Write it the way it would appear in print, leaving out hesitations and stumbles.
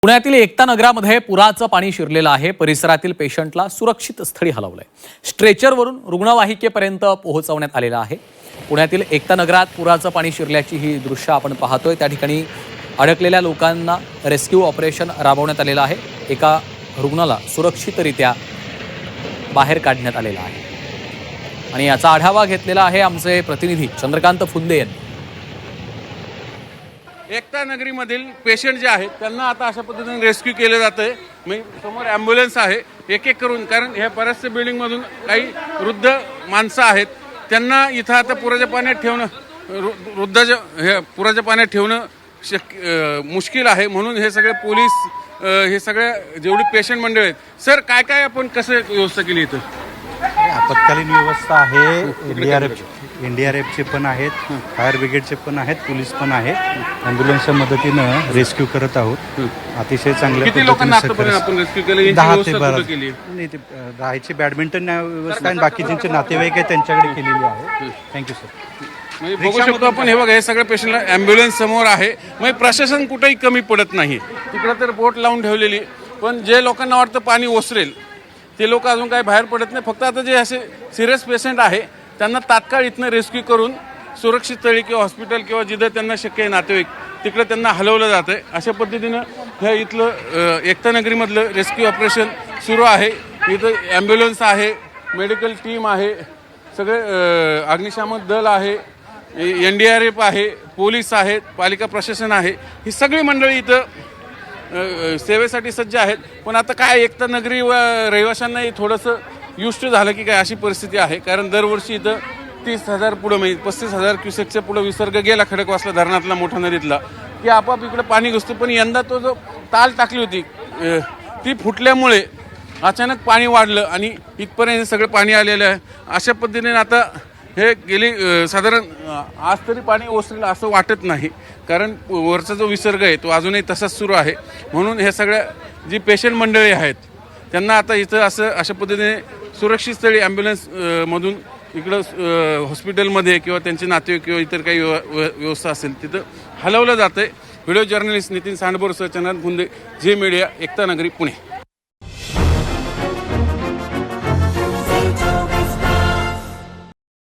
पुण्यातील एकता नगरामध्ये पुराचं पाणी शिरलेलं आहे। परिसरातील पेशंटला सुरक्षित स्थळी हलवलंय। स्ट्रेचरवरून रुग्णवाहिकेपर्यंत पोहोचवण्यात आलेलं आहे। पुण्यातील एकता नगरात पुराचं पाणी शिरल्याची ही दृश्य आपण पाहतोय। त्या ठिकाणी अडकलेल्या लोकांना रेस्क्यू ऑपरेशन राबवण्यात आलेलं आहे। एका रुग्णाला सुरक्षितरित्या बाहेर काढण्यात आलेलं आहे आणि याचा आढावा घेतलेला आहे आमचे प्रतिनिधी चंद्रकांत फुंदे यांनी। एकता नगरीमधील पेशंट जे आहेत त्यांना आता अशा पद्धतीने रेस्क्यू केलं जातंय। समोर ॲम्ब्युलन्स आहे, एक एक करून, कारण ह्या बऱ्याचशा बिल्डिंगमधून काही वृद्ध माणसं आहेत, त्यांना इथं आता पुराच्या पाण्यात ठेवणं, वृद्धाच्या हे पुराच्या पाण्यात ठेवणं मुश्किल आहे। म्हणून हे सगळे पोलीस, हे सगळे जेवढी पेशंट मंडळ आहेत, सर काय काय आपण कसं व्यवस्था केली इथं? आपत्कालीन व्यवस्था आहे। एनडीआरएफचे पण आहेत, फायर ब्रिगेडचे पण आहेत, पोलीस पण आहेत। ॲम्ब्युलन्सच्या मदतीनं रेस्क्यू करत आहोत। अतिशय चांगल्या किती लोकांना आतापर्यंत आपण रेस्क्यू केलं? 10 ते 12 केली नाही, ते राहायची बॅडमिंटन व्यवस्था आणि बाकी ज्यांचे नातेवाईक आहेत त्यांच्याकडे केलेली आहे। Thank you sir. म्हणजे बघू शकतो आपण, हे बघा, हे सगळ्या पेशंटला ॲम्ब्युलन्स समोर आहे। म्हणजे प्रशासन कुठेही कमी पडत नाही। तिकडे तर बोट लावून ठेवलेली, पण जे लोकांना वाटतं पाणी ओसरेल ते लोक अजून काही बाहेर पडत नाही। फक्त आता जे असे सिरियस पेशंट आहे त्यांना तात्काळ इथनं रेस्क्यू करून सुरक्षित स्थळी किंवा हॉस्पिटल किंवा जिथं त्यांना शक्य आहे नातेवाईक तिकडे त्यांना हलवलं जातं आहे। अशा पद्धतीनं हे इथलं एकता नगरीमधलं रेस्क्यू ऑपरेशन सुरू आहे। इथं ॲम्ब्युलन्स आहे, मेडिकल टीम आहे, सगळे अग्निशामक दल आहे, एनडीआरएफ आहे, पोलीस आहेत, पालिका प्रशासन आहे, ही सगळी मंडळी इथं सेवेसाठी सज्ज आहेत। पण आता काय, एकता नगरी व रहिवाशांनाही थोडंसं युष्ट झालं की काय अशी परिस्थिती आहे। कारण दरवर्षी इथं 30,000 पुढं, म्हणजे 35,000 क्युसेकच्या पुढं विसर्ग गेला खडकवासला धरणातला, मोठा नदीतला, की आपोआप इकडे पाणी घुसतं। पण यंदा तो जो ताल टाकली होती ती फुटल्यामुळे अचानक पाणी वाढलं आणि इथपर्यंत सगळं पाणी आलेलं आहे। अशा पद्धतीने आता हे गेली साधारण आज तरी पाणी ओसरेल असं वाटत नाही, कारण वरचा जो विसर्ग आहे तो अजूनही तसाच सुरू आहे। म्हणून हे सगळ्या जी पेशंट मंडळी आहेत त्यांना आता इथं अशा पद्धतीने सुरक्षित स्थळी ॲम्ब्युलन्स मधून इकडं हॉस्पिटलमध्ये किंवा त्यांचे नातेवाईक किंवा इतर काही व्यवस्था असेल तिथं हलवलं जातं आहे। व्हिडिओ जर्नलिस्ट नितीन सांडबोरसह चंद्रकांत फुंदे, झी मीडिया, एकता नगरी, पुणे।